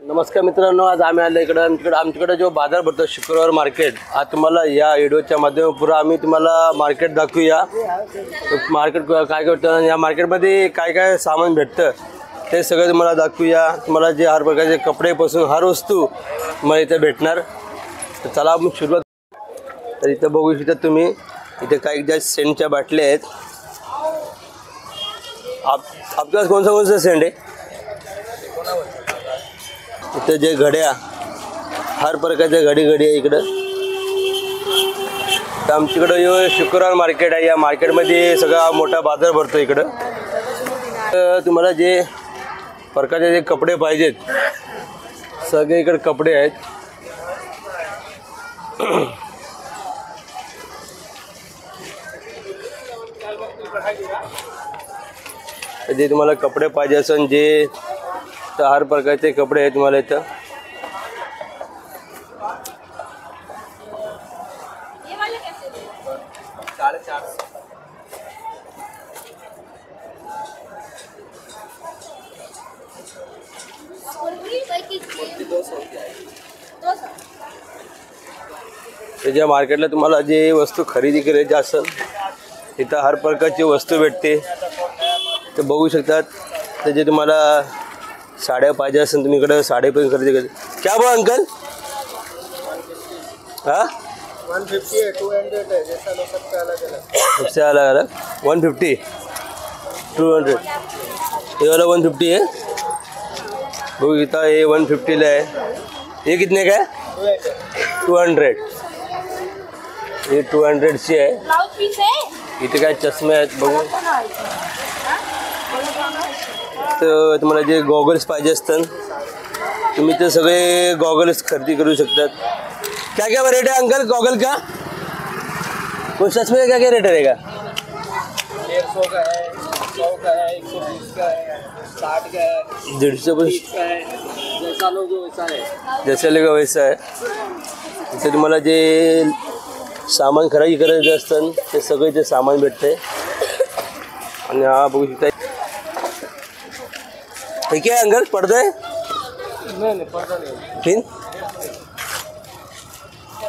नमस्कार मित्रांनो, आज आम्ही आलो इकडं आमच्याकडे जो बाजार भरतो शुक्रवार मार्केट। आज तुम्हाला या व्हिडिओच्या माध्यमातून आम्ही तुम्हाला मार्केट दाखवूया। मार्केट काय करतं, या मार्केटमध्ये काय काय सामान भेटतं ते सगळं तुम्हाला दाखवूया। तुम्हाला जे हर प्रकारचे कपडेपासून हर वस्तू मला इथे भेटणार। तर चला आपण सुरुवात। तर इथं बघू शकता तुम्ही, इथे काही ज्या सेंटच्या बाटल्या आहेत। आपल्याला कोणता सेंट आहे? इथे जे घड्या, हर प्रकारच्या घडी आहे इकडं। तर आमच्याकडं शुक्रवार मार्केट आहे। या मार्केटमध्ये सगळा मोठा बाजार भरतो इकडं। तर तुम्हाला जे प्रकारचे जे कपडे पाहिजेत सगळे इकडे कपडे आहेत। जे तुम्हाला कपडे पाहिजे असेल जे, तर हर प्रकारचे कपडे आहेत तुम्हाला इथं। ज्या मार्केटला तुम्हाला जे वस्तू खरेदी करायची असेल तिथं हर प्रकारची वस्तू भेटते। तर बघू शकतात, तर जे तुम्हाला साड्या पाहिजे असेल तुम्ही इकडे साड्या पण खरेदी करते। क्या बोला अंकल? हाँ 150 है, 200 है, जैसा लो सबका अलग अलग। सबसे अलग अलग 150 200। ये वाला 150 है, वो कितना? ये 150 है। ये कितने का है? 200। ये 200 से है। इथे काय चष्मे आहेत बघू। तर तुम्हाला जे गॉगल्स पाहिजे असतात तुम्ही ते सगळे गॉगल्स खरेदी करू शकतात। क्या क्या रेट है अंकल गॉगल का? कुछ चश्मे का क्या क्या रेट रहेगा? 150 का है, 100 का है, 120 का है, 60 का है, 150 का है, जैसा लोगे वैसा है। जैसे लेगा वैसा है। इथे तुम्हाला जे सामान खरेदी करायचं असतं ते सगळे ते सामान भेटते। आणि हा बघू शकता, हे क्या है अंकल? पर्दा है? नहीं पर्दा नहीं। फिर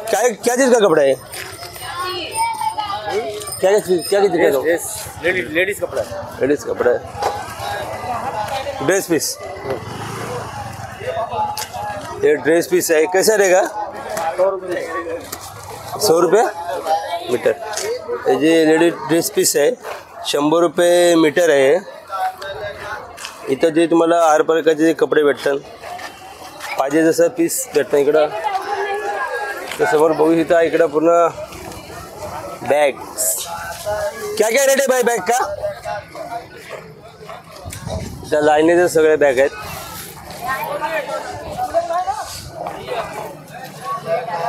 क्या चीज़ का कपड़ा है? क्या चीज़ का? लेडीज कपड़ा। लेडीज कपड़ा है, ड्रेस पीस। ये ड्रेस पीस है, कैसा रहेगा? 100 रुपये मीटर। ये जे लेडीज ड्रेस पीस आहे 100 रुपये मीटर आहे। इथं जे तुम्हाला हर प्रकारचे जे कपडे भेटतात पाहिजे जसं पीस भेटतं इकडं। तर समोर बघू इथं इकडं पूर्ण बैग। क्या क्या रेट है भाई बैग का? इथं लाईनीचे सगळे बॅग आहेत।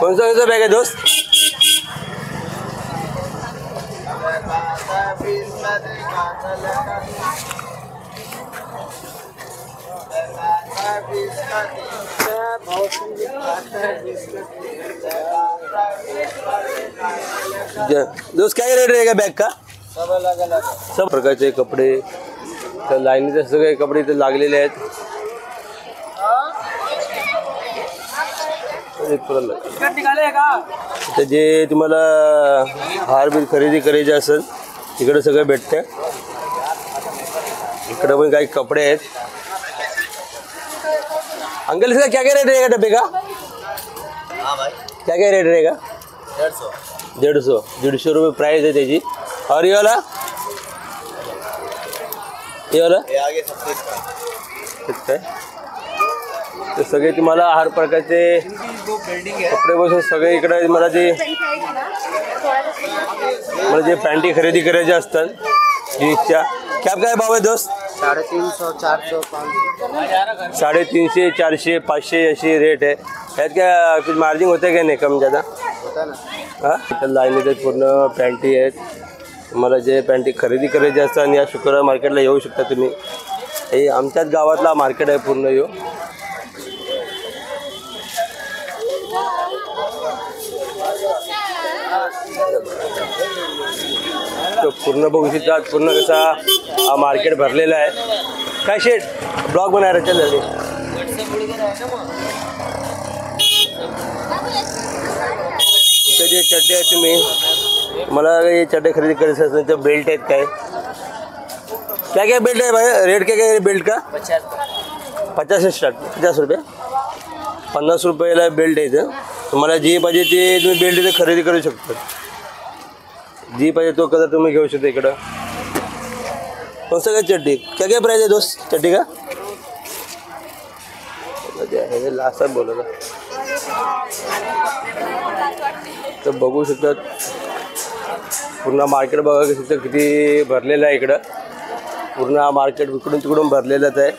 कौन सा बैग है दोस्त? दोस्त क्या रेट रहेगा बैग का? सब अलग अलग, सब प्रकारचे कपडे, तर लाईनीचे सगळे कपडे इथे लागलेले आहेत। तर जे तुम्हाला हार बिल खरेदी करायचे असेल इकडे सगळं भेटते। इकडे पण काही कपडे आहेत। अंकल इसका क्या क्या रेट रहेगा डब्बे का? हाँ भाई, क्या क्या रेट रहेगा? 150 150 रुपये प्राइस है त्याची। और ये वाला ये आगे 36 का। ठीक आहे। तर सगळे तुम्हाला हर प्रकारचे कपडे बसून सगळे इकडे मला जे पॅन्टी खरेदी करायचे असतात जीन्सच्या, क्या काय भाव आहे दोस्त? 350, 400, 500। 350, 400, 500 अशी रेट आहे। यात क्या कुछ मार्जिन होते क्या नाही कम ज़्यादा? होता ना। हां, इथं लाईनीचे पूर्ण पॅन्टी आहेत। तुम्हाला जे पॅन्टी खरेदी करायची असतात या शुक्रवार मार्केटला येऊ शकता तुम्ही। हे आमच्याच गावातला मार्केट आहे पूर्ण यो। तो पूर्ण बघू शकता पूर्ण कसा मार्केट भरलेला आहे। काय शेट ब्लॉग बनायला चल इथे जे चड्डे आहेत तुम्हाला ये चड्डे खरेदी करायचे असेल तर बेल्ट आहेत काय क्या क्या बेल्ट है भाई रेट क्या क्या है बेल्ट का 50 से स्टार्ट 50 रुपये 50 रुपयाला बेल्ट आहे इथं तुम्हाला जी पाहिजे ते तुम्ही बेल्ट इथे खरेदी करू शकता जी पाहिजे तो कलर तुम्ही घेऊ शकता इकडं कौन सा क्या चड्डी क्या क्या प्राइस है दोस्त चड्डी का लास्ट टाइम बोला था तर बघू शकतात पूर्ण मार्केट बघा शकता किती भरलेलं आहे इकडं पूर्ण हा मार्केट इकडून तिकडून भरलेलंच आहे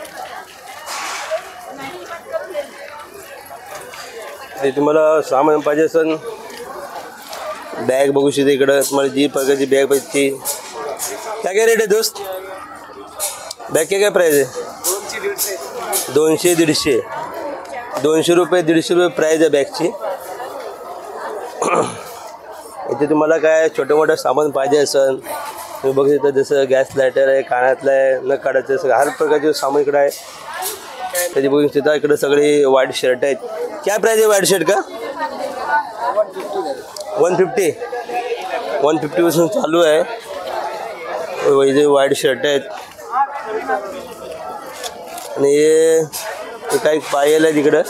ते तुम्हाला सामान पाहिजे असेल बॅग बघू शकता इकडं तुम्हाला जी प्रकारची बॅग पाहिजे ती क्या क्या रेट आहे दोस्त बॅग क्या काय प्राइस आहे 200-150 200 रुपये 150 रुपये प्राइस आहे बॅगची इथे तुम्हाला काय छोटं मोठं सामान पाहिजे असेल तुम्ही बघू शकता जसं गॅस लायटर आहे कानातलं आहे न काढायचं सगळं हर प्रकारचे सामान इकडं आहे त्याची बघू शकता इकडं सगळे व्हाईट शर्ट आहेत क्या प्राइस आहे व्हाईट शर्ट का 150 पासून चालू आहे इथे व्हाईट शर्ट आहेत आणि हे काही पायल आहे तिकडं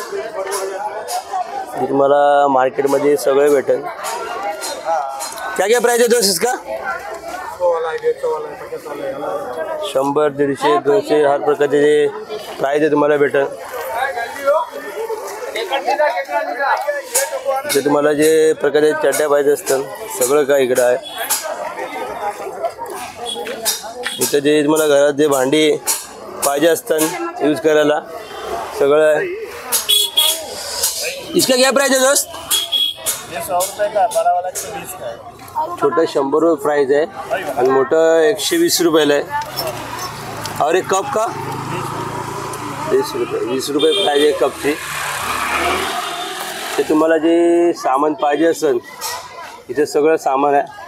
तुम्हाला मार्केटमध्ये सगळं भेटेल क्या क्या प्राइस है दोस्त इसका 100 150 200 हर प्रकारचे जे प्राइस आहे तुम्हाला भेटेल ते तुम्हाला जे प्रकारचे चड्ड्या पाहिजे असतात सगळं काय इकडं आहे इथं जे तुम्हाला घरात जे भांडी पाहिजे असतात यूज करायला सगळं आहे इसका क्या प्राइस है दोस्त 100 रुपये का बड़ा वाला 120 का है छोटा 100 रुपये प्राइस है और मोटा 120 रुपये है और एक कप का 20 रुपये प्राइस आहे कपची ते तुम्हाला जे सामान पाहिजे असेल इथे सगळं सामान आहे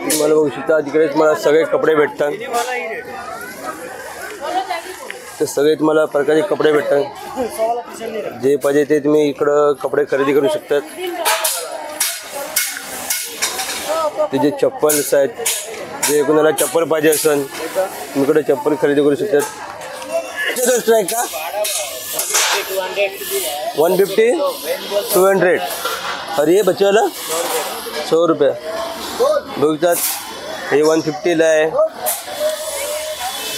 तुम्हाला बघू शकता तिकडे तुम्हाला सगळे कपडे भेटतात तर सगळे तुम्हाला प्रकारचे कपडे भेटतात जे पाहिजे ते तुम्ही इकडं कपडे खरेदी करू शकतात ते जे चप्पल्स आहेत जे कोणाला चप्पल पाहिजे असेल तुम्ही इकडे चप्पल खरेदी करू शकतात आहे का 150 200 और ये बच्चे वाला 100 रुपये बघतात हे 150ला आहे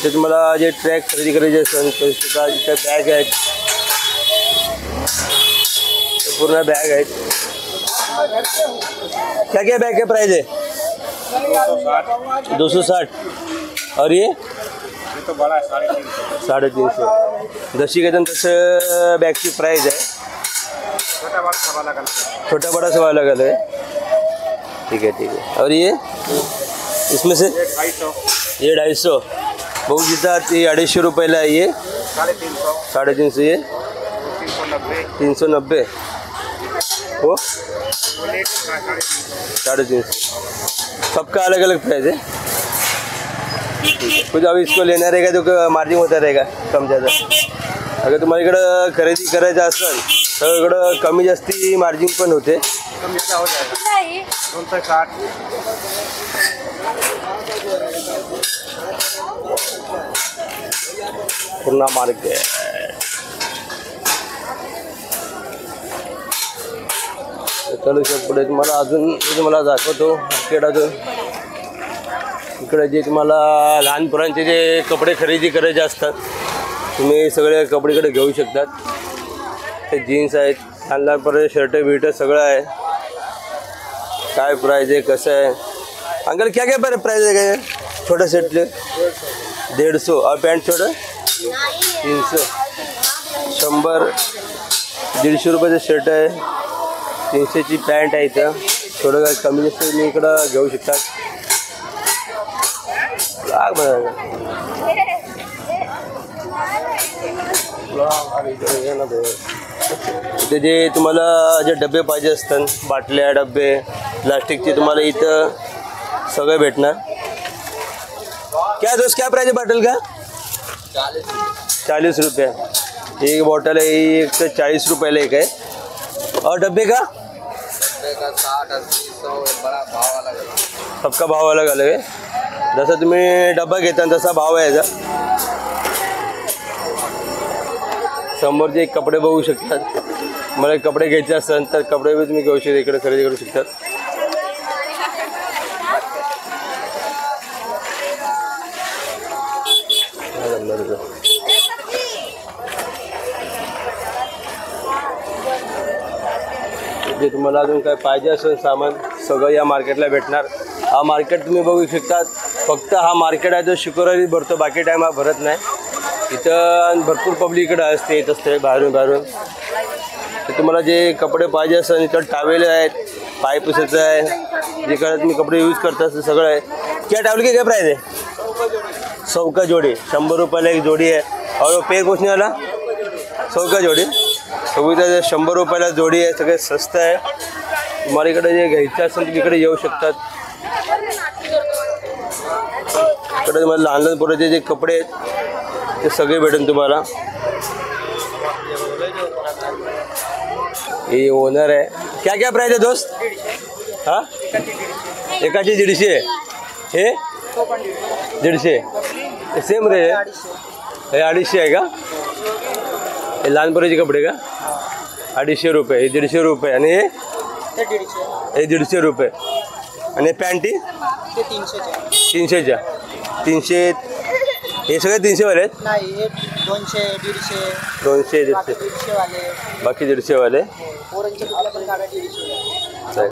ते तुम्हाला जे ट्रॅक खरेदी करायचे असेल तर इथे बॅग आहेत पूर्ण बॅग आहेत क्या क्या बैग का प्राइस है 260 और ये तो बड़ा है 350 350 जशी कहते तसं बॅगची प्राइस आहे छोटा बड़ा सवाल अलग है ठीक है और ये इसमें से ये 250 बहुत जितना ये 250 रुपये है ये 350 ये 390 वो 350 सबका अलग अलग प्राइस है कुछ अभी इसको लेना रहेगा तो मार्जिन होता रहेगा कम ज़्यादा अगर तुम्हाला इकडं खरेदी करायचं असेल तर इकडं कमी जास्ती मार्जिन पण होते कम ज़्यादा हो जाएगा 260 पूर्ण मार्केट चलो पुढे तुम्हाला अजून तुम्हाला दाखवतो मार्केट अजून इकडे जे तुम्हाला लहान पोरांचे जे कपडे खरेदी करायचे असतात तुम्ही सगळे कपडे इकडे घेऊ शकतात ते जीन्स आहेत लहान लहान पोरांचे शर्ट बिर्ट सगळं आहे काय प्राइस आहे कसं आहे अंकल क्या क्या प्राइस है क्या छोटा सेट 150 और पैंट छोटा 300 100 150 रुपयाचं शर्ट आहे 300ची पॅन्ट आहे इथं थोडं काय कमी जास्त तुम्ही इकडं घेऊ शकता काय बरं इथे जे तुम्हाला जे डबे पाहिजे असतात, बाटल्या डबे प्लास्टिकचे, तुम्हाला इथं सगळे भेटणार. क्या दोस्त क्या प्राइस है बॉटल का? 40 रुपये. एक बॉटल है, एक तो 40 रुपये एक है. और डब्बे का 60 80 100 बड़ा भाव अलग है. सबका भाव अलग अलग आहे. जसं तुम्ही डब्बा घेता तसा भाव आहे याचा. समोर जे कपडे बघू शकतात. मला कपडे घ्यायचे असतात तर कपडे बी तुम्ही घेऊ शकता, इकडे खरेदी करू शकतात. जे तुम्हाला अजून काय पाहिजे असेल सामान सगळं या मार्केटला भेटणार. हा मार्केट तुम्ही बघू शकतात. फक्त हा मार्केट आहे तो शुक्रवारी भरतो, बाकी टाईम हा भरत नाही. इथं भरपूर पब्लिक इकडं असते, येत असते बाहेरून बाहेरून. तर तुम्हाला जे कपडे पाहिजे असेल इथं टावेल आहेत, पाय पुसायचं आहे, जे काय तुम्ही कपडे यूज करता ते सगळं आहे. क्या टावेल की काय प्राइस आहे? 100 का जोड़ी, 100 रुपयाला एक जोडी आहे. और पैर पोछने वाला 100 का जोडी. सगळीचं 100 रुपयाला जोडी आहे. सगळे स्वस्त आहे. तुम्हाला इकडे जे घ्यायचं असेल तुम्ही इकडे येऊ शकतात. इकडे तुम्हाला लहान लहान पोराचे जे कपडे आहेत ते सगळे भेटेल तुम्हाला. हे ओनर आहे. क्या क्या प्राइस आहे दोस्त? हां, एकाची 150. हे 150 सेम रे. हे 250 आहे का? हे लहान पोराचे कपडे का? 250 रुपये. हे 150 रुपये. आणि हे 150 रुपये. आणि पॅन्टी 300च्या. 300. हे सगळे 300 वाले आहेत? नाही, हे 200 150 200 150 वाले, बाकी 150 वाले. पोरांचे कुठल्या पण गाड्या 150.